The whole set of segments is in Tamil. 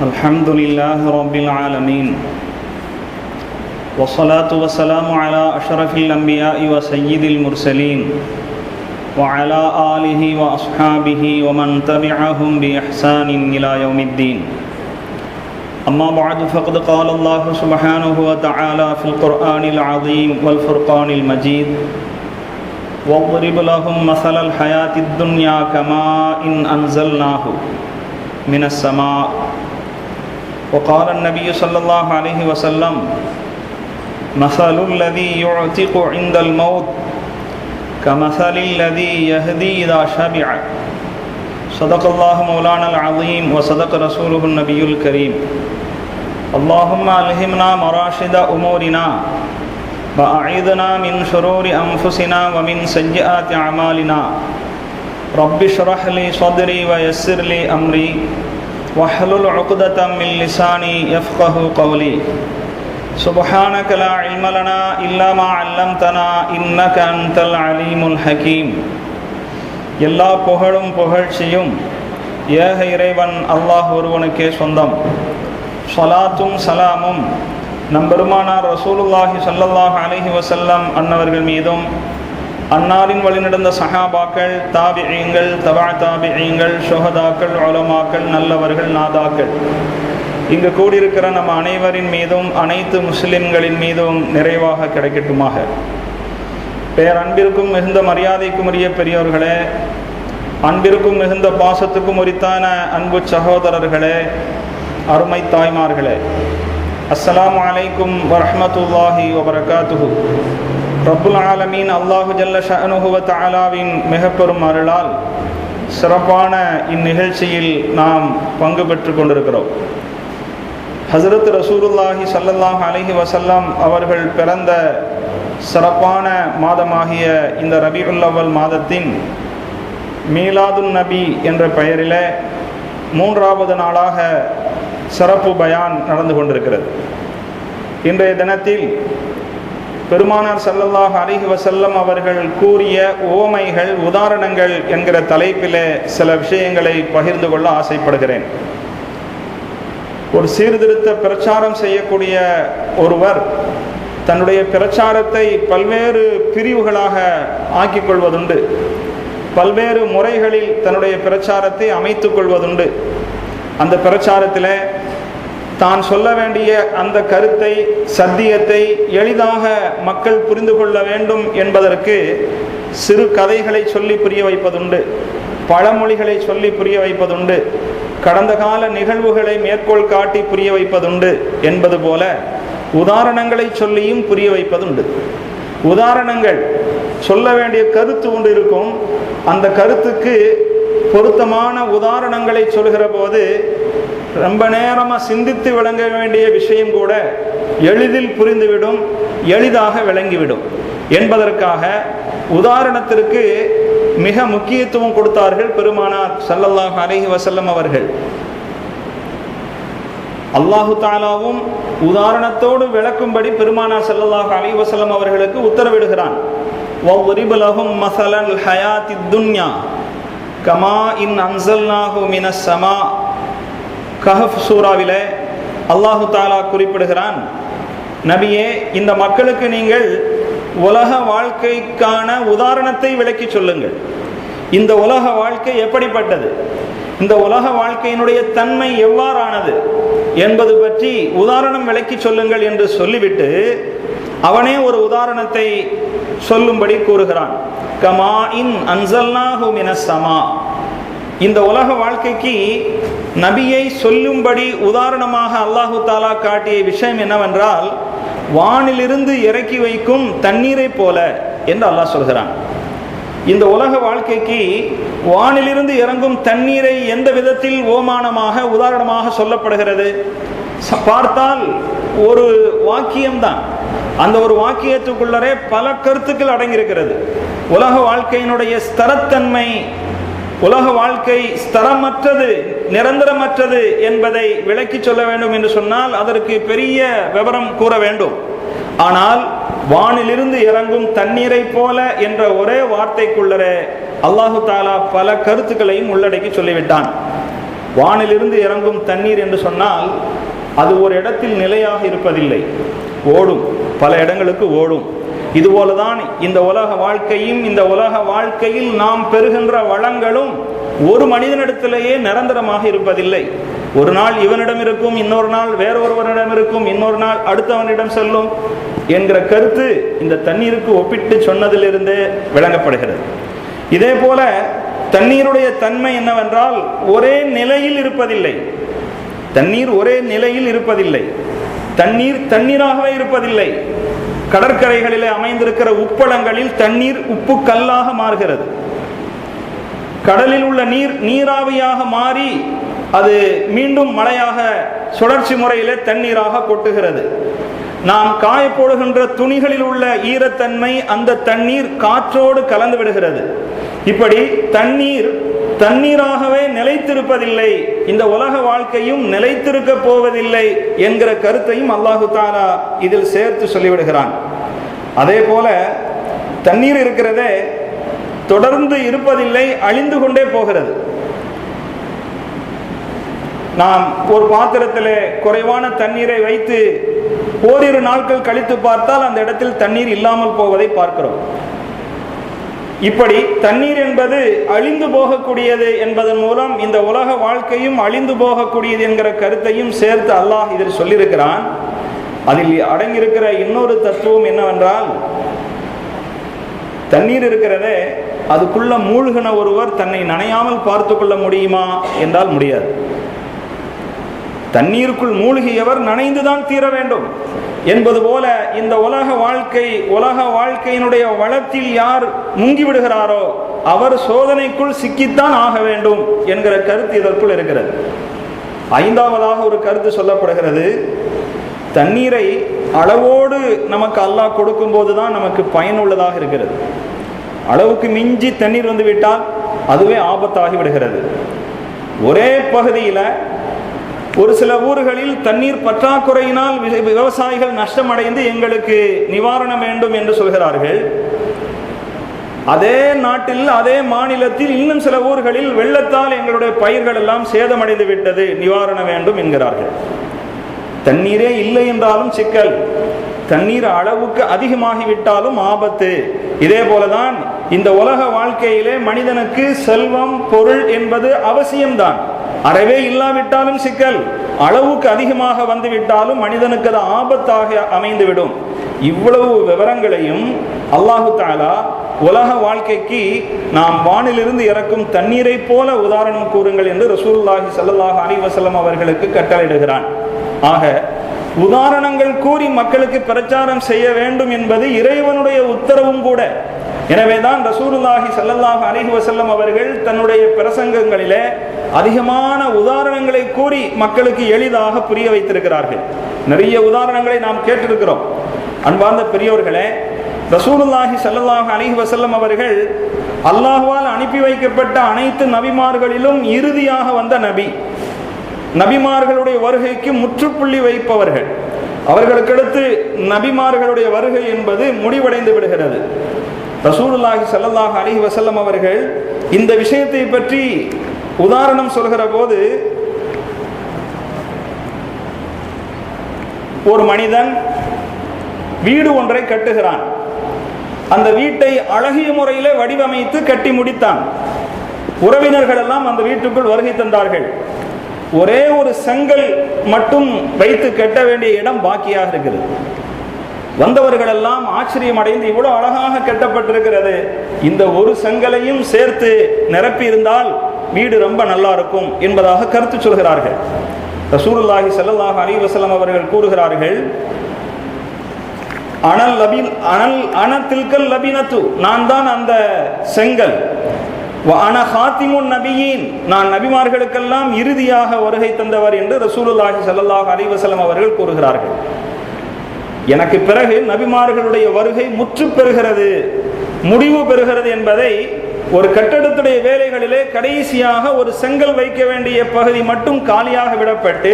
الحمد لله رب العالمين والصلاة والسلام على أشرف الأنبياء وسيد المرسلين وعلى آله وأصحابه ومن تبعهم بإحسان إلى يوم الدين. أما بعد فقد قال الله سبحانه وتعالى في القرآن العظيم والفرقان المجيد: واضرب لهم مثل الحياة الدنيا كماء أنزلناه من السماء. وقال النبي صلى الله عليه وسلم: مثل الذي يعتق عند الموت كمثل الذي يهدي إذا شبع. صدق الله مولانا العظيم وصدق رسوله النبي الكريم. اللهم ألهمنا مراشد أمورنا وأعيذنا من شرور أنفسنا ومن سيئات أعمالنا. رب اشرح لي صدري ويسر لي أمري واحلل عقدة من لساني يفقه قولي. سبحانك لا علم لنا إلا ما علمتنا إنك أنت العليم الحكيم. எல்லா புகழும் புகழ்ச்சியும் ஏக இறைவன் அல்லாஹ் ஒருவனுக்கே சொந்தம். ஸலாத்தும் சலாமும் நம்பெருமானார் ரசூலுல்லாஹி ஸல்லல்லாஹு அலைஹி வஸல்லம் அன்னவர்கள் மீதும், அன்னாரின் வழிநடந்த சஹாபாக்கள், தாபிஈங்கள், தபா தாபிஈங்கள், ஷுஹதாக்கள், உலமாக்கள், நல்லவர்கள், நாதாக்கள், இங்கு கூடியிருக்கிற நம் அனைவரின் மீதும் அனைத்து முஸ்லிம்களின் மீதும் நிறைவாக கிடைக்கட்டுமாக. பேரன்பிற்கும் மிகுந்த மரியாதைக்கும் உரிய பெரியோர்களே, அன்பிற்கும் மிகுந்த பாசத்துக்கும் உரித்தான அன்பு சகோதரர்களே, அருமை தாய்மார்களே, அஸ்ஸலாமு அலைக்கும் வரஹ்மத்துல்லாஹி வபரகாத்துஹு. ரப்புல் ஆலமீன் அல்லாஹு ஜல்ல ஷஅனுஹு வ தஆலாவின் மிகப்பெரும் அருளால் சிறப்பான இந்நிகழ்ச்சியில் நாம் பங்கு பெற்று கொண்டிருக்கிறோம். ஹஸரத் ரசூலுல்லாஹி ஸல்லல்லாஹு அலைஹி வஸல்லம் அவர்கள் பிறந்த சிறப்பான மாதமாகிய இந்த ரபீஉல் அவ்வல் மாதத்தின் மீலாதுன் நபி என்ற பெயரிலே 3வது நாளாக சிறப்பு பயான் நடந்து கொண்டிருக்கிறது. இன்றைய தினத்தில் பெருமானார் ஸல்லல்லாஹு அலைஹி வஸல்லம் அவர்கள் கூறிய உவமைகள், உதாரணங்கள் என்கிற தலைப்பிலே சில விஷயங்களை பகிர்ந்து கொள்ள ஆசைப்படுகிறேன். ஒரு சீர்திருத்த பிரச்சாரம் செய்யக்கூடிய ஒருவர் தன்னுடைய பிரச்சாரத்தை பல்வேறு பிரிவுகளாக ஆக்கிக் கொள்வதுண்டு, பல்வேறு முறைகளில் தன்னுடைய பிரச்சாரத்தை அமைத்துக் கொள்வதுண்டு. அந்த பிரச்சாரத்தில் தான் சொல்ல வேண்டிய அந்த கருத்தை, சத்தியத்தை எளிதாக மக்கள் புரிந்து கொள்ள வேண்டும் என்பதற்கு சிறு கதைகளை சொல்லி புரிய வைப்பதுண்டு, பழமொழிகளை சொல்லி புரிய வைப்பதுண்டு, கடந்த கால நிகழ்வுகளை மேற்கோள் காட்டி புரிய வைப்பதுண்டு என்பது போல உதாரணங்களை சொல்லியும் புரிய வைப்பதுண்டு. உதாரணங்கள் சொல்ல வேண்டிய கருத்து ஒன்று இருக்கும், அந்த கருத்துக்கு பொருத்தமான உதாரணங்களை சொல்கிற போது ரொம்ப நேரமாக சிந்தித்து விளங்க வேண்டிய விஷயம் கூட எளிதில் புரிந்துவிடும், எளிதாக விளங்கிவிடும் என்பதற்காக உதாரணத்திற்கு மிக முக்கியத்துவம் கொடுத்தார்கள் பெருமானார் ஸல்லல்லாஹு அலைஹி வஸல்லம் அவர்கள். அல்லாஹு தஆலாவும் உதாரணத்தோடு விளக்கும்படி பெருமானார் ஸல்லல்லாஹு அலைஹி வஸல்லம் அவர்களுக்கு உத்தரவிடுகிறான். வضرب لهم مثل الحياة الدنيا كماء أنزلناه من السماء. கஹஃப் சூராவிலே அல்லாஹு தஆலா குறிப்பிடுகிறான், நபியே, இந்த மக்களுக்கு நீங்கள் உலக வாழ்க்கைக்கான உதாரணத்தை விளக்கி சொல்லுங்கள். இந்த உலக வாழ்க்கை எப்படிப்பட்டது, இந்த உலக வாழ்க்கையினுடைய தன்மை எவ்வாறானது என்பது பற்றி உதாரணம் விளக்கி சொல்லுங்கள் என்று சொல்லிவிட்டு அவனே ஒரு உதாரணத்தை சொல்லும்படி கூறுகிறான். கமாஇன் அன்ஸல்னாஹு மினஸ் ஸமா. இந்த உலக வாழ்க்கைக்கு நபியை சொல்லும்படி உதாரணமாக அல்லாஹு தஆலா காட்டிய விஷயம் என்னவென்றால், வானிலிருந்து இறக்கி வைக்கும் தண்ணீரை போல என்று அல்லாஹ் சொல்கிறான். இந்த உலக வாழ்க்கைக்கு வானிலிருந்து இறங்கும் தண்ணீரை எந்த விதத்தில் ஓமானமாக, உதாரணமாக சொல்லப்படுகிறது பார்த்தால் ஒரு வாக்கியம்தான். அந்த ஒரு வாக்கியத்துக்குள்ளரே பல கருத்துக்கள் அடங்கியிருக்கிறது. உலக வாழ்க்கையினுடைய ஸ்தரத்தன்மை, உலக வாழ்க்கை ஸ்தரமற்றது, நிரந்தரமற்றது என்பதை விளக்கி சொல்ல வேண்டும் என்று சொன்னால் அதற்கு பெரிய விவரம் கூற வேண்டும். ஆனால் வானிலிருந்து இறங்கும் தண்ணீரை போல என்ற ஒரே வார்த்தைக்குள்ளரே அல்லாஹு தாலா பல கருத்துக்களையும் உள்ளடக்கி சொல்லிவிட்டான். வானிலிருந்து இறங்கும் தண்ணீர் என்று சொன்னால் அது ஒரு இடத்தில் நிலையாக இருப்பதில்லை, ஓடும், பல இடங்களுக்கு ஓடும். இதுபோலதான் இந்த உலக வாழ்க்கையும், இந்த உலக வாழ்க்கையில் நாம் பெறுகின்ற வளங்களும் ஒரு மனிதனிடத்திலேயே நிரந்தரமாக இருப்பதில்லை. ஒரு நாள் இவனிடம் இருக்கும், இன்னொரு நாள் வேறொருவனிடம் இருக்கும், இன்னொரு நாள் அடுத்தவனிடம் செல்லும் என்கிற கருத்து இந்த தண்ணீருக்கு ஒப்பிட்டு சொன்னதிலிருந்தே விளங்கப்படுகிறது. இதே போல தண்ணீருடைய தன்மை என்னவென்றால் ஒரே நிலையில் இருப்பதில்லை. தண்ணீர் ஒரே நிலையில் இருப்பதில்லை. தண்ணீர் தண்ணீராகவே இருப்பதில்லை. கடற்கரைகளிலே அமைந்திருக்கிற உப்பளங்களில் தண்ணீர் உப்பு கல்லாக மாறுகிறது. கடலில் உள்ள நீர் நீராவியாக மாறி அது மீண்டும் மழையாக சுழற்சி முறையிலே தண்ணீராக கொட்டுகிறது. நாம் காய போடுகின்ற துணிகளில் உள்ள ஈரத்தன்மை அந்த தண்ணீர் காற்றோடு கலந்து விடுகிறது. இப்படி தண்ணீர் தண்ணீராகவே நிலைத்திருப்பதில்லை. இந்த உலக வாழ்க்கையும் நிலைத்திருக்க போவதில்லை என்கிற கருத்தையும் அல்லாஹு தஆலா இதில் சேர்த்து சொல்லிவிடுகிறான். அதே போல தண்ணீர் இருக்கிறதே தொடர்ந்து இருப்பதில்லை, அழிந்து கொண்டே போகிறது. நாம் ஒரு பாத்திரத்திலே குறைவான தண்ணீரை வைத்து ஓரிரு நாட்கள் கழித்து பார்த்தால் அந்த இடத்தில் தண்ணீர் இல்லாமல் போவதை பார்க்கிறோம். இப்படி தண்ணீர் என்பது அழிந்து போகக்கூடியது என்பதன் மூலம் இந்த உலக வாழ்க்கையும் அழிந்து போகக்கூடியது என்கிற கருத்தையும் சேர்த்து அல்லாஹ் இதில் சொல்லியிருக்கிறான். அதில் அடங்கியிருக்கிற இன்னொரு தத்துவம் என்னவென்றால், தண்ணீர் இருக்கிறதே அதுக்குள்ள மூழ்கின ஒருவர் தன்னை நனையாமல் பார்த்து கொள்ள முடியுமா என்றால் முடியாது. தண்ணீருக்குள் மூழ்கியவர் நனைந்துதான் தீர வேண்டும் என்பது போல இந்த உலக வாழ்க்கையினுடைய வளத்தில் யார் முங்கிவிடுகிறாரோ அவர் சோதனைக்குள் சிக்கித்தான் ஆக வேண்டும் என்கிற கருத்து இதற்குள் இருக்கிறது. ஐந்தாவதாக ஒரு கருத்து சொல்லப்படுகிறது. தண்ணீரை அளவோடு நமக்கு அல்லாஹ் கொடுக்கும் போதுதான் நமக்கு பயனுள்ளதாக இருக்கிறது. அளவுக்கு மிஞ்சி தண்ணீர் வந்து விட்டால் அதுவே ஆபத்தாகி விடுகிறது. ஒரே பகுதியில் ஒரு சில ஊர்களில் தண்ணீர் பற்றாக்குறையினால் விவசாயிகள் நஷ்டமடைந்து எங்களுக்கு நிவாரணம் வேண்டும் என்று சொல்கிறார்கள். அதே நாட்டில் அதே மாநிலத்தில் இன்னும் சில ஊர்களில் வெள்ளத்தால் எங்களுடைய பயிர்கள் எல்லாம் சேதமடைந்து விட்டது, நிவாரணம் வேண்டும் என்கிறார்கள். தண்ணீரே இல்லை என்றாலும் சிக்கல், தண்ணீர் அளவுக்கு அதிகமாகிவிட்டாலும் ஆபத்து. இதே போலதான் இந்த உலக வாழ்க்கையிலே மனிதனுக்கு செல்வம் பொருள் என்பது அவசியம்தான். அறவே இல்லாவிட்டாலும் சிக்கல், அளவுக்கு அதிகமாக வந்துவிட்டாலும் மனிதனுக்கு அது ஆபத்தாக அமைந்துவிடும். இவ்வளவு விவரங்களையும் அல்லாஹு தஆலா உலக வாழ்க்கைக்கு நாம் வானிலிருந்து இறக்கும் தண்ணீரை போல உதாரணம் கூறுங்கள் என்று ரசூலுல்லாஹி ஸல்லல்லாஹு அலைஹி வஸல்லம் அவர்களுக்கு கட்டளையிடுகிறான். ஆக உதாரணங்கள் கூறி மக்களுக்கு பிரச்சாரம் செய்ய வேண்டும் என்பது இறைவனுடைய உத்தரவும் கூட. எனவேதான் ரசூலுல்லாஹி ஸல்லல்லாஹு அலைஹி வஸல்லம் அவர்கள் தன்னுடைய பிரசங்கங்களிலே அதிகமான உதாரணங்களை கூறி மக்களுக்கு எளிதாக புரிய வைத்திருக்கிறார்கள். நிறைய உதாரணங்களை நாம் கேட்டிருக்கிறோம். அன்பார்ந்த பெரியோர்களே, ரசூலுல்லாஹி ஸல்லல்லாஹு அலைஹி வஸல்லம் அவர்கள் அல்லாஹ்வால் அனுப்பி வைக்கப்பட்ட அனைத்து நபிமார்களிலும் இறுதியாக வந்த நபி. நபிமார்களுடைய வருகைக்கு முற்றுப்புள்ளி வைப்பவர்கள். அவர்களுக்கடுத்து நபிமார்களுடைய வருகை என்பது முடிவடைந்து விடுகிறது. ரசூலுல்லாஹி ஸல்லல்லாஹு அலைஹி வஸல்லம் அவர்கள் இந்த விஷயத்தை பற்றி உதாரணம் சொல்கிற போது, ஒரு மனிதன் வீடு ஒன்றை கட்டுகிறான். அந்த வீட்டை அழகிய முறையிலே வடிவமைத்து கட்டி முடித்தான். உறவினர்கள் எல்லாம் அந்த வீட்டுக்குள் வருகை தந்தார்கள். ஒரே ஒரு செங்கல் மட்டும் வைத்து கட்ட வேண்டிய இடம் பாக்கியாக இருக்கிறது. வந்தவர்கள் எல்லாம் ஆச்சரியம் அடைந்து, இவ்வளவு அழகாக கட்டப்பட்டிருக்கிறது, இந்த ஒரு செங்கலையும் சேர்த்து நிரப்பி இருந்தால் வீடு ரொம்ப நல்லா இருக்கும் என்பதாக கருத்து சொல்கிறார்கள். ரசூலுல்லாஹி ஸல்லல்லாஹு அலைஹி வஸல்லம் அவர்கள் கூறுகிறார்கள், அனல் லபினத்து, நான் தான் அந்த செங்கல், அன ஹாத்திமுன் நபியின், நான் நபிமார்களுக்கெல்லாம் இறுதியாக வருகை தந்தவர் என்று ரசூலுல்லாஹி ஸல்லல்லாஹு அலைஹி வஸல்லம் அவர்கள் கூறுகிறார்கள். எனக்கு பிறகு நபிமார்களுடைய வருகை முற்று பெறுகிறது, முடிவு பெறுகிறது என்பதை ஒரு கட்டடத்துடைய வேலைகளிலே கடைசியாக ஒரு செங்கல் வைக்க வேண்டிய பகுதி மட்டும் காலியாக விடப்பட்டு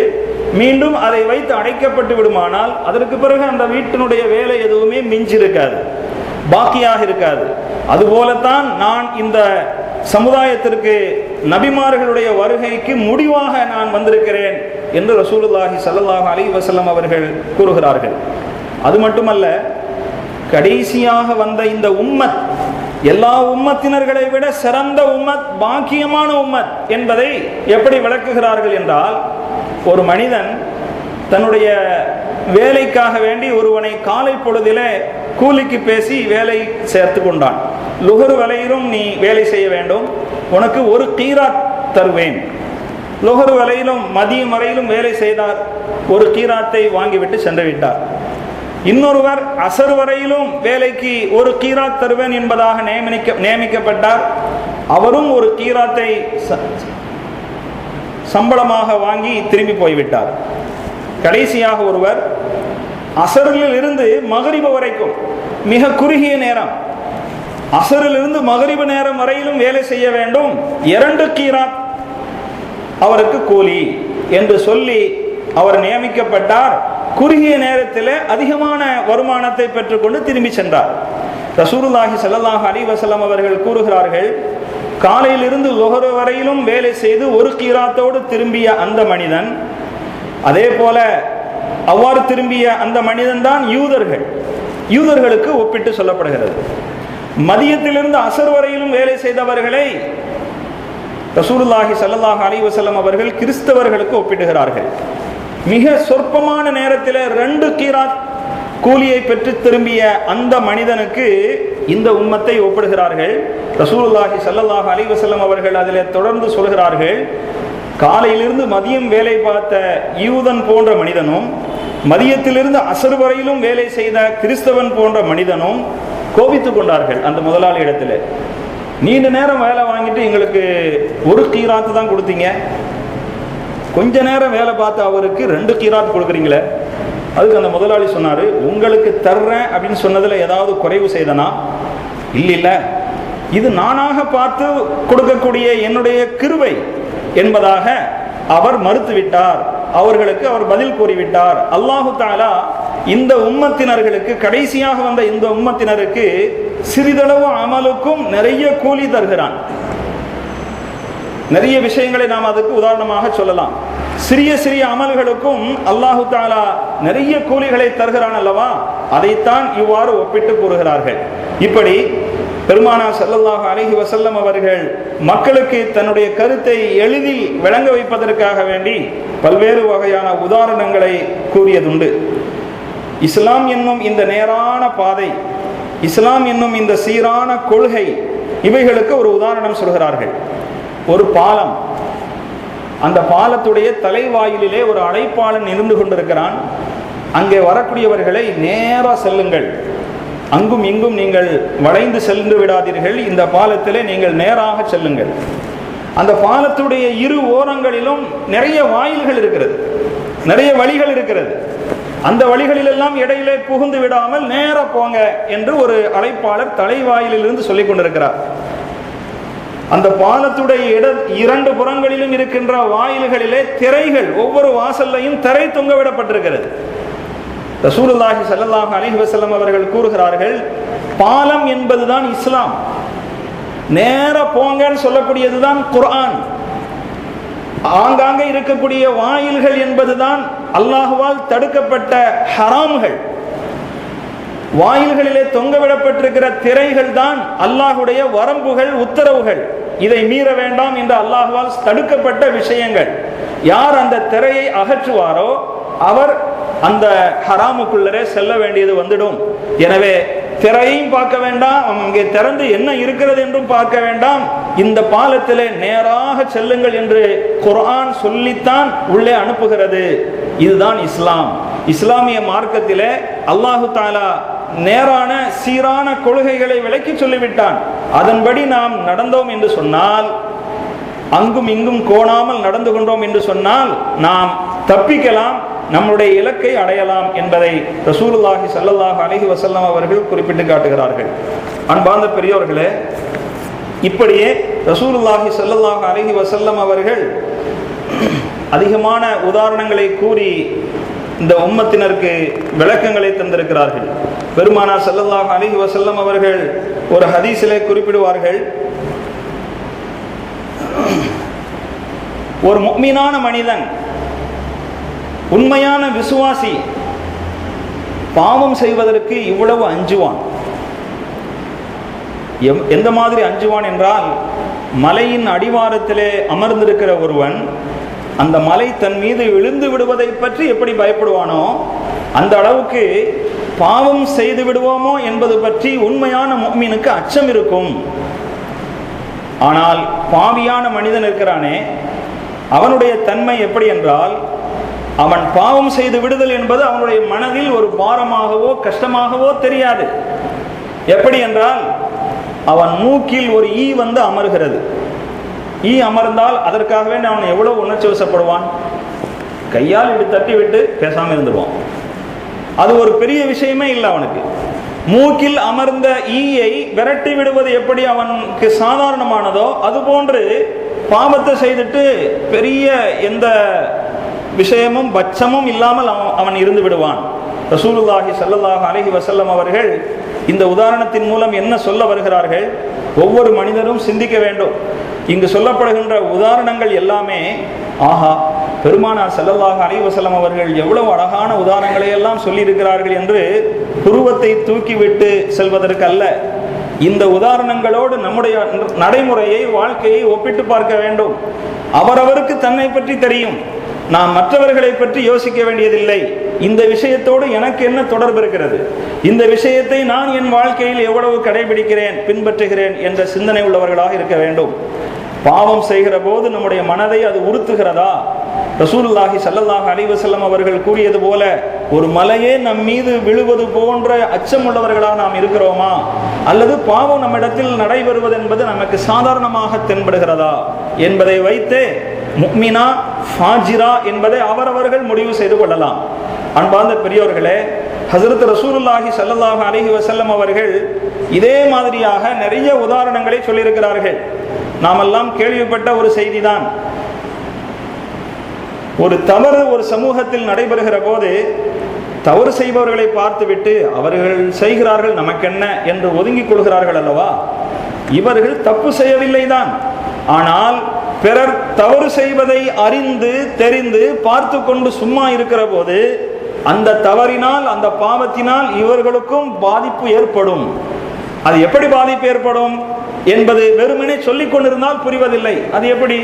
மீண்டும் அதை வைத்து அடைக்கப்பட்டு விடுமானால் அதற்கு பிறகு அந்த வீட்டினுடைய வேலை எதுவுமே மிஞ்சிருக்காது, பாக்கியாக இருக்காது. அதுபோலத்தான் நான் இந்த சமுதாயத்திற்கு நபிமார்களுடைய வருகைக்கு முடிவாக நான் வந்திருக்கிறேன் என்று ரசூலுல்லாஹி ஸல்லல்லாஹு அலைஹி வஸல்லம் அவர்கள் கூறுகிறார்கள். அது மட்டுமல்ல, கடைசியாக வந்த இந்த உம்மத் எல்லா உம்மத்தினர்களை விட சிறந்த உம்மத், பாக்கியமான உம்மத் என்பதை எப்படி விளக்குகிறார்கள் என்றால், ஒரு மனிதன் தன்னுடைய வேலைக்காக வேண்டி ஒருவனை காலை பொழுதிலே கூலிக்கு பேசி வேலை சேர்த்து கொண்டான். லுஹர் வரையிலும் நீ வேலை செய்ய வேண்டும், உனக்கு ஒரு கீராத் தருவேன். லுஹர் வரையிலும் மதியம் வரையிலும் வேலை செய்தார், ஒரு கீராத்தை வாங்கிவிட்டு சென்று விட்டார். இன்னொருவர் அசர் வரையிலும் வேலைக்கு ஒரு கீராத் தருவேன் என்பதாக நியமிக்கப்பட்டார். அவரும் ஒரு கீராத்தை சம்பளமாக வாங்கி திரும்பி போய்விட்டார். கடைசியாக ஒருவர் அசரில் இருந்து மகரிபு வரைக்கும் மிக குறுகிய நேரம், அசரிலிருந்து மகரிபு நேரம் வரையிலும் வேலை செய்ய வேண்டும், 2 கீராத் அவருக்கு கூலி என்று சொல்லி அவர் நியமிக்கப்பட்டார். குறுகிய நேரத்தில் அதிகமான வருமானத்தை பெற்றுக்கொண்டு திரும்பி சென்றார். ரசூலுல்லாஹி ஸல்லல்லாஹு அலைஹி வஸல்லம் அவர்கள் கூறுகிறார்கள், காலையிலிருந்து லுஹர் வரையிலும் வேலை செய்து ஒரு கீராத்தோடு திரும்பிய அந்த மனிதன், அதே போல அவ்வாறு திரும்பிய அந்த மனிதன் தான் யூதர்களுக்கு ஒப்பிட்டு சொல்லப்படுகிறது. மதியத்திலிருந்து அசர் வரையிலும் வேலை செய்தவர்களை ரசூலுல்லாஹி ஸல்லல்லாஹு அலைஹி வஸல்லம் அவர்கள் கிறிஸ்தவர்களுக்கு ஒப்பிடுகிறார்கள். மிக சொற்பமான நேரத்தில் 2 கீராத் கூலியை பெற்று திரும்பிய அந்த மனிதனுக்கு இந்த உம்மத்தை ஒப்பிடுகிறார்கள். ரசூலுல்லாஹி ஸல்லல்லாஹு அலைஹி வஸல்லம் அவர்கள் அதில் தொடர்ந்து சொல்கிறார்கள், காலையிலிருந்து மதியம் வேலை பார்த்த யூதன் போன்ற மனிதனும், மதியத்திலிருந்து அசர் வரையிலும் வேலை செய்த கிறிஸ்தவன் போன்ற மனிதனும் கோபித்துக் கொண்டார்கள் அந்த முதலாளி இடத்துல. நீண்ட நேரம் வேலை வாங்கிட்டு எங்களுக்கு ஒரு கீராத்து தான் கொடுத்தீங்க, கொஞ்ச நேரம் வேலை பார்த்து அவருக்கு 2 கீராத் கொடுக்குறீங்களே. அதுக்கு அந்த முதலாளி சொன்னார், உங்களுக்கு தர்றேன் அப்படின்னு சொன்னதில் ஏதாவது குறைவு செய்தனா? இல்லை, இது நானாக பார்த்து கொடுக்கக்கூடிய என்னுடைய கிருபை என்பதாக அவர் மறுத்துவிட்டார். அவர்களுக்கு அவர் பதில் கூறிவிட்டார். அல்லாஹு தஆலா இந்த உம்மத்தினர்களுக்கு, கடைசியாக வந்த இந்த உம்மத்தினருக்கு சிறிதளவு அமலுக்கும் நிறைய கூலி தருகிறான். நிறைய விஷயங்களை நாம் அதுக்கு உதாரணமாக சொல்லலாம். சிறிய சிறிய அமல்களுக்கும் அல்லாஹு தஆலா நிறைய கூலிகளை தருகிறான் அல்லவா, அதைத்தான் இவ்வாறு ஒப்பிட்டு கூறுகிறார்கள். இப்படி பெருமானார் ஸல்லல்லாஹு அலைஹி வஸல்லம் அவர்கள் மக்களுக்கு தன்னுடைய கருத்தை எளிதில் விளங்க வைப்பதற்காக வேண்டி பல்வேறு வகையான உதாரணங்களை கூறியதுண்டு. இஸ்லாம் என்னும் இந்த நேரான பாதை, இஸ்லாம் என்னும் இந்த சீரான கொள்கை, இவைகளுக்கு ஒரு உதாரணம் சொல்கிறார்கள். ஒரு பாலம், அந்த பாலத்துடைய தலைவாயிலே ஒரு அழைப்பாளன் இருந்து கொண்டிருக்கிறான். அங்கே வரக்கூடியவர்களை நேராக செல்லுங்கள், அங்கும் இங்கும் நீங்கள் வளைந்து சென்று விடாதீர்கள், இந்த பாலத்திலே நீங்கள் நேராக செல்லுங்கள். அந்த பாலத்துடைய இரு ஓரங்களிலும் நிறைய வாயில்கள் இருக்கிறது, நிறைய வழிகள் இருக்கிறது. அந்த வழிகளிலெல்லாம் இடையிலே புகுந்து விடாமல் நேரா போங்க என்று ஒரு அழைப்பாளர் தலைவாயிலிருந்து சொல்லிக் கொண்டிருக்கிறார். அந்த பாலத்துடைய 2 புறங்களிலும் இருக்கின்ற வாயில்களிலே திரைகள், ஒவ்வொரு வாசல்லையும் திரை தொங்கவிடப்பட்டிருக்கிறது. ரசூலுல்லாஹி ஸல்லல்லாஹு அலைஹி வஸல்லம் அவர்கள் கூறுகிறார்கள், பாலம் என்பதுதான் இஸ்லாம், நேர போங்கன்னு சொல்லக்கூடியதுதான் குர்ஆன், ஆங்காங்கே இருக்கக்கூடிய வாயில்கள் என்பதுதான் அல்லாஹுவால் தடுக்கப்பட்ட ஹராம்கள், வாயில்களிலே தொங்கவிடப்பட்டிருக்கிற திரைகள் தான் அல்லாஹுடைய வரம்புகள், உத்தரவுகள், இதை மீற வேண்டாம் என்று அல்லாஹுவால் தடுக்கப்பட்ட விஷயங்கள். யார் அந்த திரையை அகற்றுவாரோ அவர் அந்த ஹராமுக்குள்ளரே செல்ல வேண்டியது வந்துடும். எனவே திரையையும் பார்க்க வேண்டாம், அங்கே திறந்து என்ன இருக்கிறது என்றும் பார்க்க வேண்டாம், இந்த பாலத்திலே நேராக செல்லுங்கள் என்று குர்ஆன் சொல்லித்தான் உள்ளே அனுப்புகிறது. இதுதான் இஸ்லாம். இஸ்லாமிய மார்க்கத்திலே அல்லாஹு தஆலா நேரான சீரான கொள்கைகளை விளக்கி சொல்லிவிட்டான். அதன்படி நாம் நடந்தோம் என்று சொன்னால், அங்கும் இங்கும் கோணாமல் நடந்து கொண்டோம் என்று சொன்னால் நாம் தப்பிக்கலாம், நம்முடைய இலக்கை அடையலாம் என்பதை ரசூலுல்லாஹி ஸல்லல்லாஹு அலைஹி வஸல்லம் அவர்கள் குறிப்பிட்டு காட்டுகிறார்கள். அன்பார்ந்த பெரியோர்களே, இப்படியே ரசூலுல்லாஹி ஸல்லல்லாஹு அலைஹி வஸல்லம் அவர்கள் அதிகமான உதாரணங்களை கூறி இந்த உம்மத்தினருக்கு விளக்கங்களை தந்திருக்கிறார்கள். பெருமானார் ஸல்லல்லாஹு அலைஹி வஸல்லம் அவர்கள் ஒரு ஹதீஸிலே குறிப்பிடுவார்கள், ஒரு முஃமினான மனிதன், உண்மையான விசுவாசி பாவம் செய்வதற்கு இவ்வளவு அஞ்சுவான். எந்த மாதிரி அஞ்சுவான் என்றால், மலையின் அடிவாரத்திலே அமர்ந்திருக்கிற ஒருவன் அந்த மலை தன் மீது விழுந்து விடுவதை பற்றி எப்படி பயப்படுவானோ அந்த அளவுக்கு பாவம் செய்து விடுவோமோ என்பது பற்றி உண்மையான முஃமினுக்கு அச்சம் இருக்கும். ஆனால் பாவியான மனிதன் இருக்கிறானே, அவனுடைய தன்மை எப்படி என்றால், அவன் பாவம் செய்து விடுதல் என்பது அவனுடைய மனதில் ஒரு பாரமாகவோ கஷ்டமாகவோ தெரியாது. எப்படி என்றால், அவன் மூக்கில் ஒரு ஈ வந்து அமர்கிறது. ஈ அமர்ந்தால் அதற்காகவே அவன் எவ்வளவு உணர்ச்சி வசப்படுவான். கையால் இப்படி தட்டி விட்டு பேசாமல் இருந்துடுவான். அது ஒரு பெரிய விஷயமே இல்லை அவனுக்கு. மூக்கில் அமர்ந்த ஈயை விரட்டி விடுவது எப்படி அவனுக்கு சாதாரணமானதோ அதுபோன்று பாவத்தை செய்துட்டு பெரிய எந்த விஷயமும் பட்சமும் இல்லாமல் அவன் இருந்து விடுவான். ரசூலுல்லாஹி ஸல்லல்லாஹு அலைஹி வஸல்லம் அவர்கள் இந்த உதாரணத்தின் மூலம் என்ன சொல்ல வருகிறார்கள்? ஒவ்வொரு மனிதரும் சிந்திக்க வேண்டும். இங்கு சொல்லப்படுகின்ற உதாரணங்கள் எல்லாமே, ஆஹா, பெருமானார் ஸல்லல்லாஹு அலைஹி வஸல்லம் அவர்கள் எவ்வளவு அழகான உதாரணங்களை எல்லாம் சொல்லியிருக்கிறார்கள் என்று புருவத்தை தூக்கிவிட்டு செல்வதற்கு அல்ல. இந்த உதாரணங்களோடு நம்முடைய நடைமுறையை, வாழ்க்கையை ஒப்பிட்டு பார்க்க வேண்டும். அவரவருக்கு தன்னை பற்றி தெரியும். நாம் மற்றவர்களை பற்றி யோசிக்க வேண்டியதில்லை. இந்த விஷயத்தோடு எனக்கு என்ன தொடர்பு இருக்கிறது, இந்த விஷயத்தை நான் என் வாழ்க்கையில் எவ்வளவு கடைபிடிக்கிறேன், பின்பற்றுகிறேன் என்ற சிந்தனை உள்ளவர்களாக இருக்க வேண்டும். பாவம் செய்கிற போது நம்முடைய மனதை அது உறுத்துகிறதா? ரசூலுல்லாஹி ஸல்லல்லாஹு அலைஹி வஸல்லம் அவர்கள் கூறியது போல ஒரு மலையே நம் மீது விழுவது போன்ற அச்சம் உள்ளவர்களாக நாம் இருக்கிறோமா? அல்லது பாவம் நம்மிடத்தில் நடைபெறுவது என்பது நமக்கு சாதாரணமாக தென்படுகிறதா என்பதை வைத்து முஃமினா ஃபாஜிரா என்பதை அவரவர்கள் முடிவு செய்து கொள்ளலாம். அன்பார்ந்த பெரியோர்களே, ஹஸரத் ரசூலுல்லாஹி ஸல்லல்லாஹு அலைஹி வஸல்லம் அவர்கள் இதே மாதிரியாக நிறைய உதாரணங்களை சொல்லியிருக்கிறார்கள். நாமெல்லாம் கேள்விப்பட்ட ஒரு செய்தி தான். ஒரு தவறு ஒரு சமூகத்தில் நடைபெறுகிற போது தவறு செய்பவர்களை பார்த்துவிட்டு அவர்கள் செய்கிறார்கள் நமக்கென்ன என்று ஒதுங்கிக் கொள்கிறார்கள் அல்லவா? இவர்கள் தப்பு செய்யவில்லை தான், ஆனால் பிறர் தவறு செய்வதை அறிந்து தெரிந்து பார்த்து கொண்டு சும்மா இருக்கிற போது அந்த தவறினால், அந்த பாவத்தினால் இவர்களுக்கும் பாதிப்பு ஏற்படும். அது எப்படி பாதிப்பு ஏற்படும் என்பது வெறுமனே சொல்லிக் கொண்டிருந்தால் புரிவதில்லை. அது எப்படி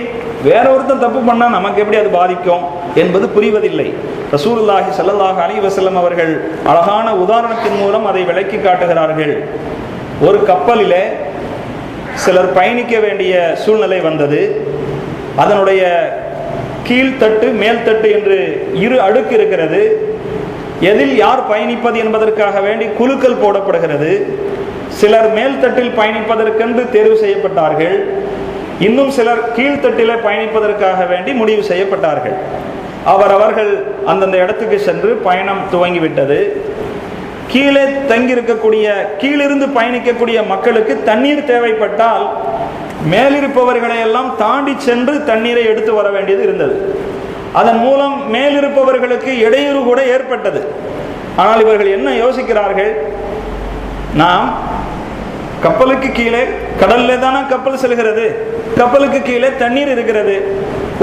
வேற ஒருத்தன் தப்பு பண்ணா நமக்கு எப்படி அது பாதிக்கும் என்பது புரிவதில்லை. ரசூலுல்லாஹி ஸல்லல்லாஹு அலைஹி வஸல்லம் அவர்கள் அழகான உதாரணத்தின் மூலம் அதை விளக்கி காட்டுகிறார்கள். ஒரு கப்பலிலே சிலர் பயணிக்க வேண்டிய சூழ்நிலை வந்தது. அதனுடைய கீழ்த்தட்டு மேல்தட்டு என்று இரு அடுக்கு இருக்கிறது. எதில் யார் பயணிப்பது என்பதற்காக வேண்டி குலுக்கல் போடப்படுகிறது. சிலர் மேல்தட்டில் பயணிப்பதற்கென்று தேர்வு செய்யப்பட்டார்கள். இன்னும் சிலர் கீழ்த்தட்டிலே பயணிப்பதற்காக வேண்டி முடிவு செய்யப்பட்டார்கள். அவர்கள் அந்தந்த இடத்துக்கு சென்று பயணம் துவங்கிவிட்டது. கீழே தங்கியிருக்கக்கூடிய, கீழிருந்து பயணிக்கக்கூடிய மக்களுக்கு தண்ணீர் தேவைப்பட்டால் மேலிருப்பவர்களை எல்லாம் தாண்டி சென்று தண்ணீரை எடுத்து வர வேண்டியது இருந்தது. அதன் மூலம் மேலிருப்பவர்களுக்கு இடையூறு கூட ஏற்பட்டது. ஆனால் இவர்கள் என்ன யோசிக்கிறார்கள்? நாம் கப்பலுக்கு கீழே, கடல்ல தானே கப்பல் செல்கிறது, கப்பலுக்கு கீழே தண்ணீர் இருக்கிறது.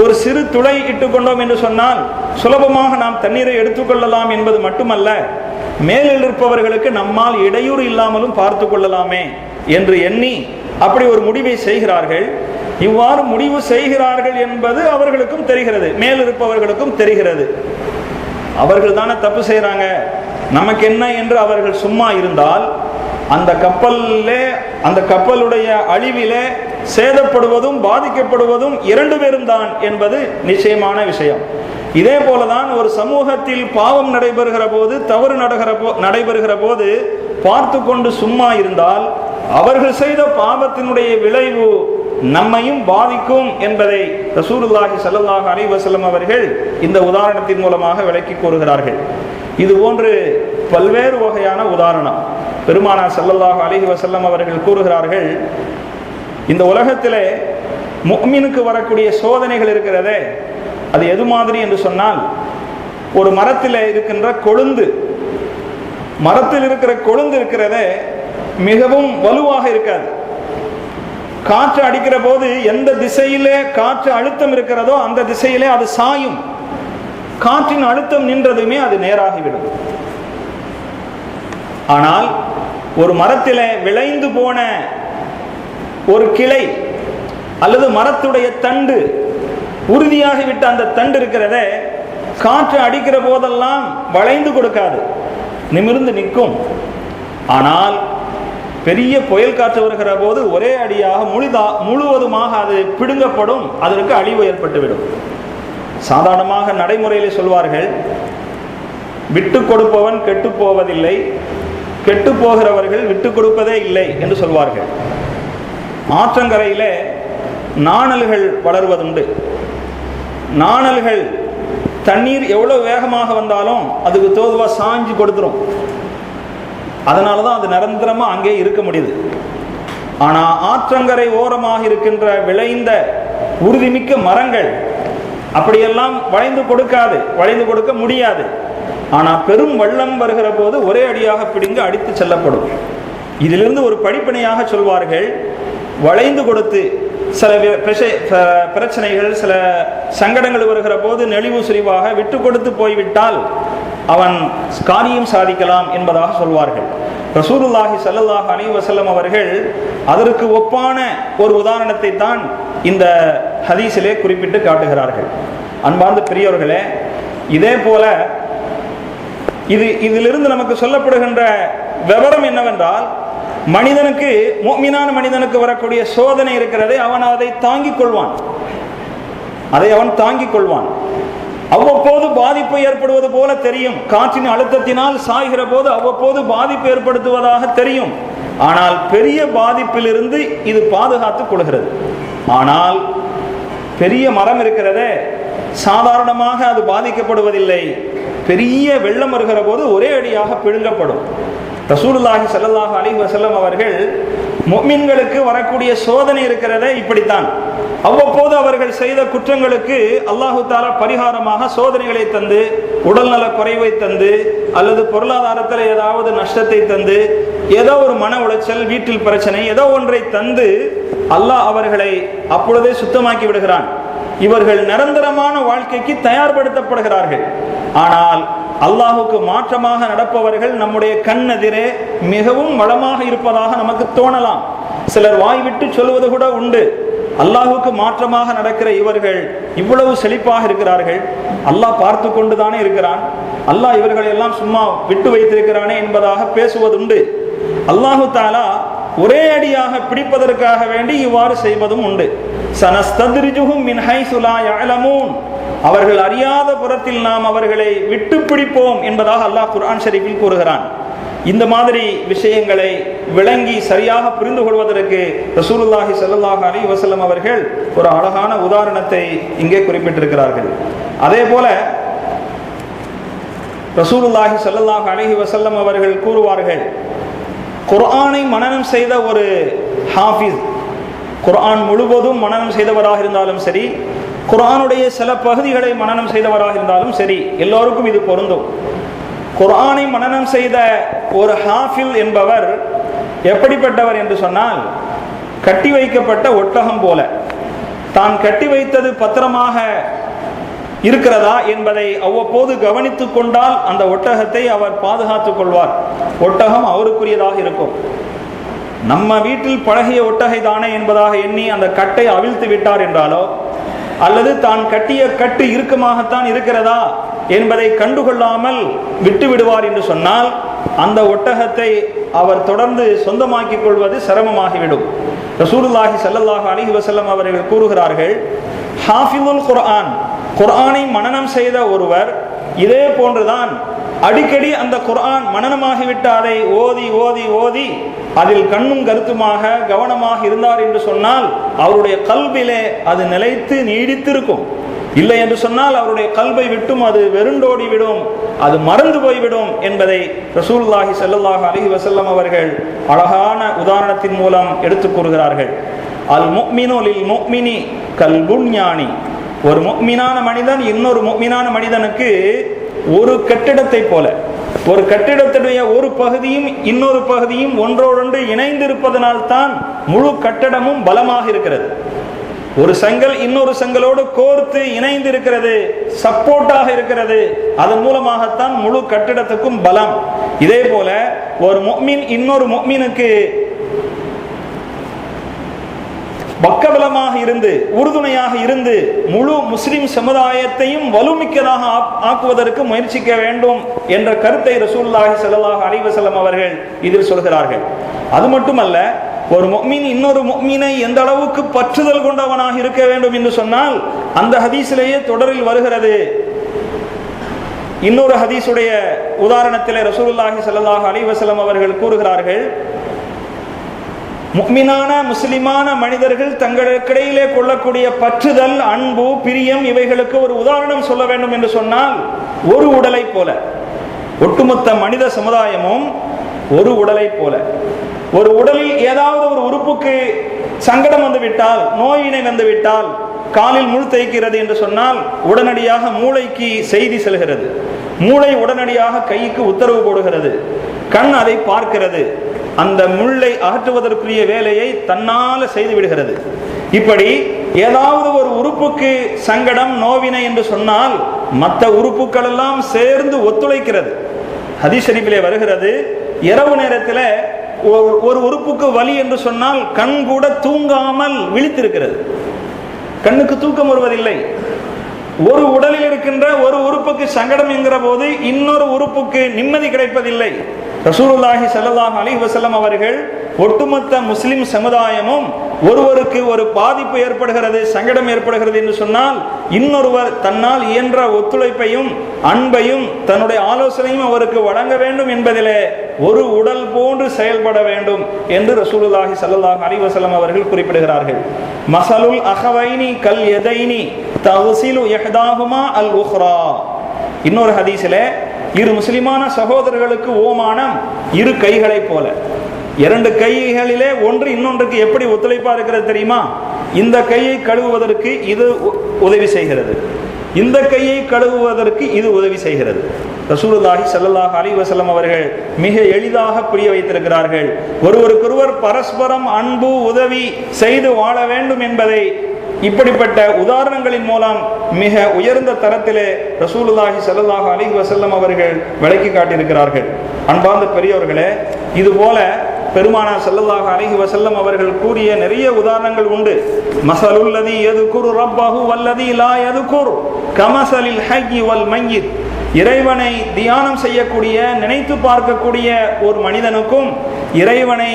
ஒரு சிறு துளை இட்டுக்கொண்டோம் என்று சொன்னால் சுலபமாக நாம் தண்ணீரை எடுத்துக்கொள்ளலாம் என்பது மட்டுமல்ல, மேலில் இருப்பவர்களுக்கு நம்மால் இடையூறு இல்லாமலும் பார்த்து கொள்ளலாமே என்று எண்ணி அப்படி ஒரு முடிவை செய்கிறார்கள். இவ்வாறு முடிவு செய்கிறார்கள் என்பது அவர்களுக்கும் தெரிகிறது, மேலிருப்பவர்களுக்கும் தெரிகிறது. அவர்கள் தானே தப்பு செய்கிறாங்க, நமக்கு என்ன என்று அவர்கள் சும்மா இருந்தால் அந்த கப்பலிலே, அந்த கப்பலுடைய அழிவிலே சேதப்படுவதும் பாதிக்கப்படுவதும் இரண்டு பேரும் தான் என்பது நிச்சயமான விஷயம். இதே போலதான் ஒரு சமூகத்தில் பாவம் நடைபெறுகிற போது, தவறு நடைபெறுகிற போது பார்த்து கொண்டு சும்மா இருந்தால் அவர்கள் செய்த பாவத்தினுடைய விளைவு நம்மையும் பாதிக்கும் என்பதை ரசூலுல்லாஹி ஸல்லல்லாஹு அலைஹி வஸல்லம் அவர்கள் இந்த உதாரணத்தின் மூலமாக விளக்கி கூறுகிறார்கள். இது போன்று பல்வேறு வகையான உதாரணம் பெருமானார் ஸல்லல்லாஹு அலைஹி வஸல்லம் அவர்கள் கூறுகிறார்கள். இந்த உலகத்திலே முஃமினுக்கு வரக்கூடிய சோதனைகள் இருக்கிறதே, அது எது மாதிரி என்று சொன்னால், ஒரு மரத்தில் இருக்கின்ற கொழுந்து, மரத்தில் இருக்கிற கொழுந்து இருக்கிறதே மிகவும் வலுவாக இருக்காது. காற்று அடிக்கிற போது எந்த திசையிலே காற்று அழுத்தம் இருக்கிறதோ அந்த திசையிலே அது சாயும். காற்றின் அழுத்தம் நின்றதுமே அது நேராகிவிடும். ஆனால் ஒரு மரத்திலே விளைந்து போன ஒரு கிளை அல்லது மரத்துடைய தண்டு, உறுதியாகிவிட்ட அந்த தண்டு இருக்கிறதே, காற்று அடிக்கிற போதெல்லாம் வளைந்து கொடுக்காது, நிமிர்ந்து நிற்கும். ஆனால் பெரிய புயல் காற்று வருகிற போது ஒரே அடியாக முழுவதுமாக அது பிடுங்கப்படும், அதற்கு அழிவு ஏற்பட்டுவிடும். சாதாரணமாக நடைமுறையில் சொல்வார்கள், விட்டு கொடுப்பவன் கெட்டு போவதில்லை, கெட்டு போகிறவர்கள் விட்டு கொடுப்பதே இல்லை என்று சொல்வார்கள். ஆற்றங்கரையிலே நாணல்கள் வளர்வதுண்டு. நாணல்கள் தண்ணீர் எவ்வளவு வேகமாக வந்தாலும் அதுக்கு தோதுவா சாஞ்சு கொடுத்துரும். அதனால தான் அது நிரந்தரமா அங்கே இருக்க முடியுது. ஆனா ஆற்றங்கரை ஓரமாக இருக்கின்ற விளைந்த உறுதிமிக்க மரங்கள் அப்படியெல்லாம் வளைந்து கொடுக்காது, வளைந்து கொடுக்க முடியாது. ஆனா பெரும் வெள்ளம் வருகிற போது ஒரே அடியாக பிடிங்க அடித்து செல்லப்படும். இதிலிருந்து ஒரு படிப்பினையாக சொல்வார்கள், வளைந்து கொடுத்து சில பிரச்சனைகள், சில சங்கடங்கள் வருகிற போது நெளிவு சுழிவாக விட்டு கொடுத்து போய்விட்டால் அவன் காரியம் சாதிக்கலாம் என்பதாக சொல்வார்கள். ரசூலுல்லாஹி ஸல்லல்லாஹு அலைஹி வஸல்லம் அவர்கள் அதற்கு ஒப்பான ஒரு உதாரணத்தை தான் இந்த ஹதீஸிலே குறிப்பிட்டு காட்டுகிறார்கள். அன்பார்ந்த பெரியவர்களே, இதே போல இதிலிருந்து நமக்கு சொல்லப்படுகின்ற விவரம் என்னவென்றால், மனிதனுக்கு, முஃமினான மனிதனுக்கு வரக்கூடிய சோதனை இருக்கிறதே, அவன் அதை தாங்கிக் கொள்வான். அதை அவன் தாங்கிக் கொள்வான். அவ்வப்போது பாதிப்பு ஏற்படுவது போல தெரியும். காற்றின் அழுத்தத்தினால் சாய்கிற போது அவ்வப்போது பாதிப்பு ஏற்படுத்துவதாக தெரியும். ஆனால் பெரிய பாதிப்பிலிருந்து இது பாதுகாத்துக் கொள்கிறது. ஆனால் பெரிய மரம் இருக்கிறதே, சாதாரணமாக அது பாதிக்கப்படுவதில்லை. பெரிய வெள்ளம் வருகிற போது ஒரே அடியாக பிடுங்கப்படும். ரசூலுல்லாஹி ஸல்லல்லாஹு அலைஹி வஸல்லம் அவர்கள் முஃமின்களுக்கு வரக்கூடிய சோதனை இருக்கிறதே இப்படித்தான். அவ்வப்போது அவர்கள் செய்த குற்றங்களுக்கு அல்லாஹு தஆலா பரிகாரமாக சோதனைகளை தந்து, உடல்நல குறைவை தந்து, அல்லது பொருளாதாரத்தில் ஏதாவது நஷ்டத்தை தந்து, ஏதோ ஒரு மன உளைச்சல், வீட்டில் பிரச்சனை, ஏதோ ஒன்றை தந்து அல்லாஹ் அவர்களை அப்பொழுதே சுத்தமாக்கி விடுகிறான். இவர்கள் நிரந்தரமான வாழ்க்கைக்கு தயார்படுத்தப்படுகிறார்கள். ஆனால் அல்லாஹுக்கு மாற்றமாக நடப்பவர்கள் நம்முடைய கண்ணெதிரே மிகவும் வளமாக இருப்பதாக நமக்கு தோணலாம். சிலர் வாய்விட்டு சொல்வது கூட உண்டு, அல்லாஹுக்கு மாற்றமாக நடக்கிற இவர்கள் இவ்வளவு செழிப்பாக இருக்கிறார்கள், அல்லாஹ் பார்த்து கொண்டுதானே இருக்கிறான், அல்லாஹ் இவர்களை எல்லாம் சும்மா விட்டு வைத்திருக்கிறானே என்பதாக பேசுவதுண்டு. அல்லாஹு தஆலா ஒரே அடியாக பிடிப்பதற்காக வேண்டி இவ்வாறு செய்வதும் உண்டு. சனஸ்தத்ரிஜுஹும் மின் ஹைஸு லா யஅலமூன், அவர்கள் அறியாத புறத்தில் நாம் அவர்களை விட்டு பிடிப்போம் என்பதாக அல்லாஹ் குர்ஆன் ஷரீஃபில் கூறுகிறான். இந்த மாதிரி விஷயங்களை விளங்கி சரியாக புரிந்து கொள்வதற்கு ரசூலுல்லாஹி ஸல்லல்லாஹு அலைஹி வஸல்லம் அவர்கள் ஒரு அழகான உதாரணத்தை இங்கே குறிப்பிட்டிருக்கிறார்கள். அதே போல ரசூலுல்லாஹி ஸல்லல்லாஹு அலைஹி வஸல்லம் அவர்கள் கூறுவார்கள், குர்ஆனை மனனம் செய்த ஒரு ஹாஃபிஸ், குர்ஆன் முழுவதும் மனனம் செய்தவராக இருந்தாலும் சரி, குர்ஆனுடைய சில பகுதிகளை மனனம் செய்தவராக இருந்தாலும் சரி, எல்லோருக்கும் இது பொருந்தும். குர்ஆனை மனனம் செய்த ஒரு ஹாஃபில் என்பவர் எப்படிப்பட்டவர் என்று சொன்னால், கட்டி வைக்கப்பட்ட ஒட்டகம் போல, தான் கட்டி வைத்தது பத்திரமாக இருக்கிறதா என்பதை அவ்வப்போது கவனித்துக் கொண்டால் அந்த ஒட்டகத்தை அவர் பாதுகாத்துக் கொள்வார். ஒட்டகம் அவருக்குரியதாக இருக்கும். நம்ம வீட்டில் பழகிய ஒட்டகை தானே என்பதாக எண்ணி அந்த கட்டை அவிழ்த்து விட்டார் என்றாலோ, அல்லது தான் கட்டிய கட்டு இறுக்கமாகத்தான் இருக்கிறதா என்பதை கண்டுகொள்ளாமல் விட்டு விடுவார் என்று சொன்னால் அந்த ஒட்டகத்தை அவர் தொடர்ந்து சொந்தமாக்கிக் கொள்வது சிரமமாகிவிடும். ரசூலுல்லாஹி ஸல்லல்லாஹு அலைஹி வஸல்லம் அவர்கள் கூறுகிறார்கள், ஹாஃபிதுல் குர்ஆன், குர்ஆனை மனனம் செய்த ஒருவர் இதே போன்றுதான் அடிக்கடி அந்த குர்ஆன் மனனமாகிவிட்டு அதை ஓதி ஓதி ஓதி அதில் கண்ணும் கருத்துமாக கவனமாக இருந்தார் என்று சொன்னால் அவருடைய கல்விலே அது நிலைத்து நீடித்திருக்கும். இல்லை என்று சொன்னால் அவருடைய கல்வை விட்டும் அது வெருண்டோடி விடும், அது மறந்து போய்விடும் என்பதை ரசூலுல்லாஹி ஸல்லல்லாஹு அலைஹி வஸல்லம் அவர்கள் அழகான உதாரணத்தின் மூலம் எடுத்துக் கூறுகிறார்கள். அல் முஃமினு லில் முஃமினி கல் புன்யானி, ஒரு முஃமினான மனிதன் இன்னொரு முஃமினான மனிதனுக்கு ஒரு கட்டிடத்தை போல, ஒரு கட்டிடத்துடைய ஒரு பகுதியும் இன்னொரு பகுதியும் ஒன்றோடொன்று இணைந்திருப்பதனால்தான் முழு கட்டடமும் பலமாக இருக்கிறது. ஒரு செங்கல் இன்னொரு செங்கலோடு கோர்த்து இணைந்து இருக்கிறது, சப்போர்ட்டாக இருக்கிறது. அதன் மூலமாகத்தான் முழு கட்டிடத்துக்கும் பலம். இதே போல ஒரு முஃமின் இன்னொரு முஃமினுக்கு பக்கபலமாக இருந்து, உறுதுணையாக இருந்து, முழு முஸ்லிம் சமுதாயத்தையும் வலுமிக்கதாக ஆக்குவதற்கு முயற்சிக்க வேண்டும் என்ற கருத்தை ரசூலுல்லாஹி ஸல்லல்லாஹு அலைஹி வஸல்லம் அவர்கள் இதில் சொல்கிறார்கள். அது மட்டுமல்ல, ஒரு முஃமின் இன்னொரு முஃமினை எந்த அளவுக்கு பற்றுதல் கொண்டவனாக இருக்க வேண்டும் என்று சொன்னால், அந்த ஹதீஸிலேயே தொடரில் வருகிறது. இன்னொரு ஹதீஸுடைய உதாரணத்திலே ரசூலுல்லாஹி ஸல்லல்லாஹு அலைஹி வஸல்லம் அவர்கள் கூறுகிறார்கள், முஃமினான முஸ்லிமான மனிதர்கள் தங்களுக்கிடையிலே கொள்ளக்கூடிய பற்றுதல், அன்பு, பிரியம், இவைகளுக்கு ஒரு உதாரணம் சொல்ல வேண்டும் என்று சொன்னால், ஒரு உடலை போல, ஒட்டுமொத்த மனித சமுதாயமும் ஒரு உடலை போல. ஒரு உடலில் ஏதாவது ஒரு உறுப்புக்கு சங்கடம் வந்துவிட்டால், நோயினை வந்துவிட்டால், காலில் முள் தைக்கிறது என்று சொன்னால் உடனடியாக மூளைக்கு செய்தி செல்கிறது. மூளை உடனடியாக கைக்கு உத்தரவு போடுகிறது. கண் அதை பார்க்கிறது. அந்த முள்ளை அகற்றுவதற்குரிய வேலையை தன்னால செய்து விடுகிறது. இப்படி ஏதாவது ஒரு உறுப்புக்கு சங்கடம், நோவினை என்று சொன்னால் மற்ற உறுப்புகள் எல்லாம் சேர்ந்து ஒத்துழைக்கிறது. ஹதீஸ் ஷரீஃபிலே வருகிறது, இரவு நேரத்தில் ஒரு உறுப்புக்கு வலி என்று சொன்னால் கண் கூட தூங்காமல் விழித்திருக்கிறது. கண்ணுக்கு தூக்கம் வருவதில்லை. ஒரு உடலில் இருக்கின்ற ஒரு உறுப்புக்கு சங்கடம் என்கிற போது இன்னொரு உறுப்புக்கு நிம்மதி கிடைப்பதில்லை. ரசூலுல்லாஹி ஸல்லல்லாஹு அலைஹி வஸல்லம் அவர்கள் ஒட்டுமொத்த முஸ்லிம் சமுதாயமும் ஒருவருக்கு ஒரு பாதிப்பு ஏற்படுகிறது, சங்கடம் ஏற்படுகிறது என்று சொன்னால் இன்னொருவர் தன்னால் இயன்ற ஒத்துழைப்பையும் அன்பையும் தன்னுடைய ஆலோசனையும் அவருக்கு வழங்க வேண்டும் என்பதிலே ஒரு உடல் போன்று செயல்பட வேண்டும் என்று ரசூலுல்லாஹி ஸல்லல்லாஹு அலைஹி வஸல்லம் அவர்கள் குறிப்பிடுகிறார்கள். மஸலுல் அஹவைனி கல் யதைனி தக்ஸிலு இஹ்தாஹுமா அல் உக்ரா. இன்னொரு ஹதீஸிலே, இரு முஸ்லிமான சகோதரர்களுக்கு ஓமானம் இரு கைகளை போல. இரண்டு கைகளிலே ஒன்று இன்னொன்றுக்கு எப்படி ஒத்துழைப்பா இருக்கிறது தெரியுமா? இந்த கையை கழுவுவதற்கு இது உதவி செய்கிறது, இந்த கையை கழுவுவதற்கு இது உதவி செய்கிறது. ரசூலுல்லாஹி ஸல்லல்லாஹு அலைஹி வஸல்லம் அவர்கள் மிக எளிதாக புரிய வைத்திருக்கிறார்கள். ஒருவருக்கொருவர் பரஸ்பரம் அன்பு, உதவி செய்து வாழ வேண்டும் என்பதை இப்படிப்பட்ட உதாரணங்களின் மூலம் மிக உயர்ந்த தரத்திலே ரசூலுல்லாஹி ஸல்லல்லாஹு அலைஹி வஸல்லம் அவர்கள் விளக்கி காட்டியிருக்கிறார்கள். அன்பார்ந்த பெரியவர்களே, இதுபோல பெருமானார் ஸல்லல்லாஹு அலைஹி வஸல்லம் அவர்கள் கூறிய நிறைய உதாரணங்கள் உண்டு. மஸலுல்லதி யذ்குரு ரப்பஹு வல்லதி லா யذ்குரு கமஸலில் ஹய்யி வல் மய்யித். இறைவனை தியானம் செய்யக்கூடிய, நினைத்து பார்க்கக்கூடிய ஒரு மனிதனுக்கும் இறைவனை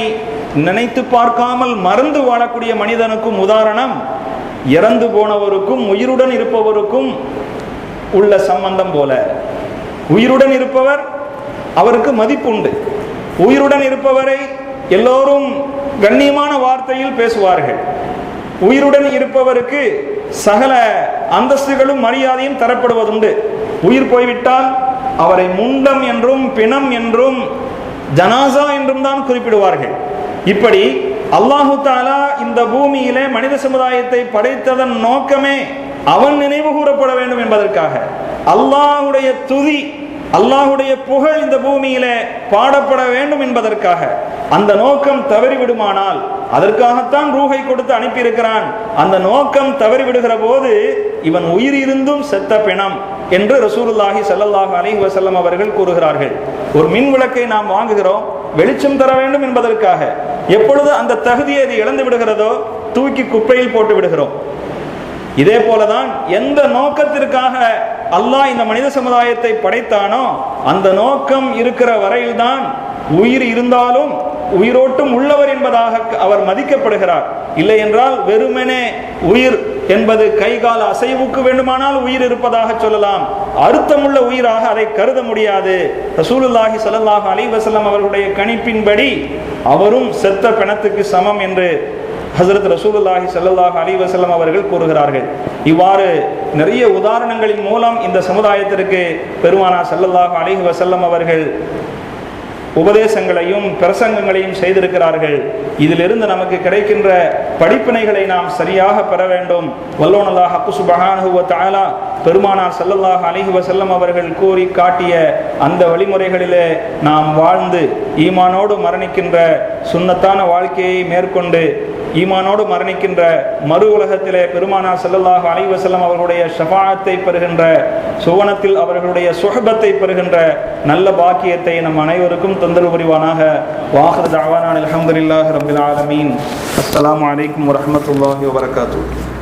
நினைத்து பார்க்காமல் மறந்து வாழக்கூடிய மனிதனுக்கும் உதாரணம் இறந்து போனவருக்கும் உயிருடன் இருப்பவருக்கும் உள்ள சம்பந்தம் போல. உயிருடன் இருப்பவர் அவருக்கு மதிப்புண்டு. உயிருடன் இருப்பவரை எல்லோரும் கண்ணியமான வார்த்தையில் பேசுவார்கள். உயிருடன் இருப்பவருக்கு சகல அந்தஸ்துகளும் மரியாதையும் தரப்படுவதுண்டு. உயிர் போய்விட்டால் அவரை முண்டம் என்றும் பிணம் என்றும் ஜனாசா என்றும் தான் குறிப்பிடுவார்கள். இப்படி அல்லாஹு தஆலா இந்த பூமியிலே மனித சமுதாயத்தை படைத்ததன் நோக்கமே அவன் நினைவு கூறப்பட வேண்டும் என்பதற்காக. அல்லாஹுடைய துதி, அல்லாஹுடைய புகழ் இந்த பூமியிலே பாடப்பட வேண்டும் என்பதற்காக. அந்த நோக்கம் தவறிவிடுமானால், அதற்காகத்தான் ரூஹை கொடுத்து அனுப்பியிருக்கிறான். அந்த நோக்கம் தவறிவிடுகிற போது இவன் உயிர் இருந்தும் செத்த பிணம் என்று ரசூலுல்லாஹி ஸல்லல்லாஹு அலைஹி வஸல்லம் அவர்கள் கூறுகிறார்கள். ஒரு மின் விளக்கை நாம் வாங்குகிறோம், வெளிச்சம் தர வேண்டும் என்பதற்காக. எப்பொழுது அந்த தகுதியை அது இழந்து விடுகிறதோ தூக்கி குப்பையில் போட்டு விடுகிறோம். இதே போலதான் எந்த நோக்கத்திற்காக அல்லாஹ் இந்த மனித சமுதாயத்தை படைத்தானோ அந்த நோக்கம் இருக்கிற வரையில்தான் உயிர் இருந்தாலும் உயிரோட்டும் உள்ளவர் என்பதாக அவர் மதிக்கப்படுகிறார். இல்லை என்றால் வெறுமனே உயிர் என்பது கை கால அசைவுக்கு வேண்டுமானால் உயிர் இருப்பதாக சொல்லலாம், அர்த்தமுள்ள உயிராக அதை கருத முடியாது. ரசூலுல்லாஹி ஸல்லல்லாஹு அலைஹி வஸல்லம் அவர்களுடைய கணிப்பின்படி அவரும் செத்த பிணத்துக்கு சமம் என்று ஹஸரத் ரசூலுல்லாஹி ஸல்லல்லாஹு அலைஹி வஸல்லம் அவர்கள் கூறுகிறார்கள். இவ்வாறு நிறைய உதாரணங்களின் மூலம் இந்த சமுதாயத்திற்கு பெருமானார் ஸல்லல்லாஹு அலைஹி வஸல்லம் அவர்கள் உபதேசங்களையும் பிரசங்கங்களையும் செய்திருக்கிறார்கள். இதிலிருந்து நமக்கு கிடைக்கின்ற படிப்பினைகளை நாம் சரியாக பெற வேண்டும். வல்லோன் அல்லாஹ் சுப்ஹானஹு வ தஆலா பெருமானார் ஸல்லல்லாஹு அலைஹி வஸல்லம் அவர்கள் கூறி காட்டிய அந்த வழிமுறைகளிலே நாம் வாழ்ந்து ஈமானோடு மரணிக்கின்ற சுன்னத்தான வாழ்க்கையை மேற்கொண்டு ஈமானோடு மரணிக்கின்ற மறு உலகத்திலே பெருமானார் ஸல்லல்லாஹு அலைஹி வஸல்லம் அவர்களுடைய ஷஃபாஅத்தை பெறுகின்ற, சுவனத்தில் அவர்களுடைய சுஹபத்தை பெறுகின்ற நல்ல பாக்கியத்தை நம் அனைவருக்கும் தொந்தரவு புரிவானாக. வாஹிரு தஅவானா அல்ஹம்துலில்லாஹி ரப்பில் ஆலமீன். அஸ்ஸலாமு அலைக்கும் வரஹ்மத்துல்லாஹி வபரகாத்துஹு.